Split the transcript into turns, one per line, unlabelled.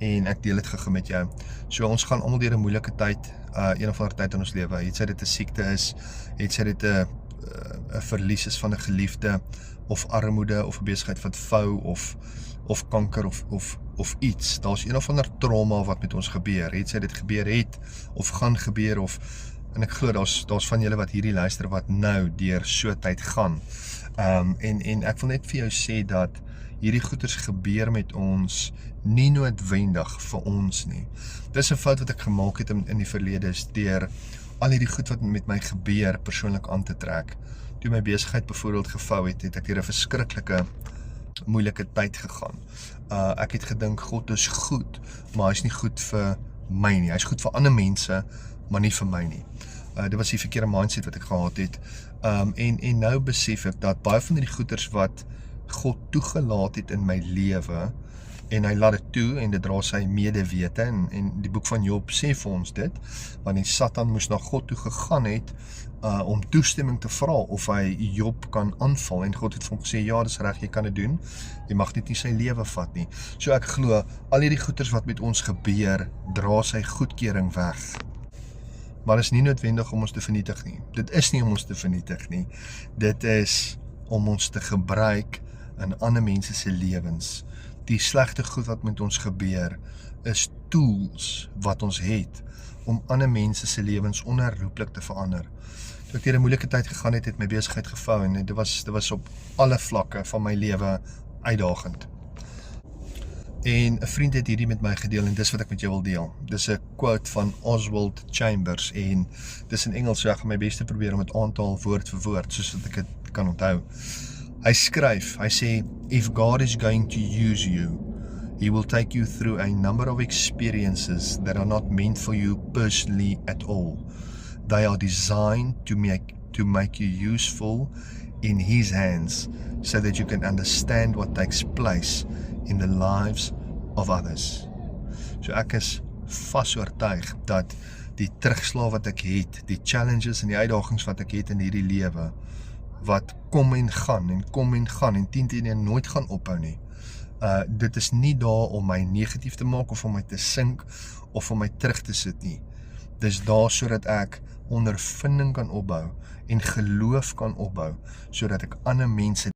en ek deel dit gou met jou. So ons gaan almal deur 'n moeilike tyd, een of ander tyd in ons lewe. Het sy dit 'n siekte is, het sy dit 'n verlies is van 'n geliefde, of armoede, of 'n besigheid wat vou, of kanker, of iets. Daar's een of ander trauma wat met ons gebeur. Het sy dit gebeur het, of gaan gebeur, en ek glo daar's van julle wat hierdie luister wat nou deur so tyd gaan. En ek wil net vir jou sê dat hierdie goeders gebeur met ons nie noodwendig vir ons nie. Dis 'n fout wat ek gemaak het in die verlede, is deur al hierdie goed wat met my gebeur persoonlik aan te trek. Toe my besigheid byvoorbeeld gevou het, het ek deur 'n verskriklike moeilike tyd gegaan. Ek het gedink God is goed, maar hy is nie goed vir my nie. Hy is goed vir ander mense, maar nie vir my nie. Dit was die verkeerde mindset wat ek gehad het. En nou besef ek dat baie van die goeders wat God toegelaat het in my lewe, en hy laat dit toe, en dit dra sy medewete, en die boek van Job sê vir ons dit, want die Satan moes na God toe gegaan het, om toestemming te vra of hy Job kan aanval, en God het vir hom gesê, ja, dis reg, jy kan dit doen, jy mag dit nie sy lewe vat nie. So ek glo, al hierdie goeders wat met ons gebeur, dra sy goedkeuring weg. Maar dit is nie noodwendig om ons te vernietig nie. Dit is nie om ons te vernietig nie. Dit is om ons te gebruik in ander mense se lewens. Die slegte goed wat met ons gebeur, is tools wat ons het om ander mense se lewens onherroepelik te verander. Toe ek deur 'n moeilike tyd gegaan het my besigheid gevou, en dit was op alle vlakke van my lewe uitdagend. En 'n vriend het hierdie met my gedeel, en dis wat ek met jou wil deel. Dis 'n quote van Oswald Chambers, en dis in Engels, so ek gaan my beste probeer om dit aan te haal woord vir woord, soos dat ek dit kan onthou. Hy skryf, hy sê, if God is going to use you, He will take you through a number of experiences that are not meant for you personally at all. They are designed to make you useful in His hands, so that you can understand what takes place in the lives of others. So ek is vas oortuig dat die terugslag wat ek het, die challenges en die uitdagings wat ek het in hierdie lewe, wat kom en gaan, en 10 nooit gaan ophou nie. Dit is nie daar om my negatief te maak, of om my te sink, of om my terug te sit nie. Dis daar sodat ek ondervinding kan opbou, en geloof kan opbou, sodat ek ander mense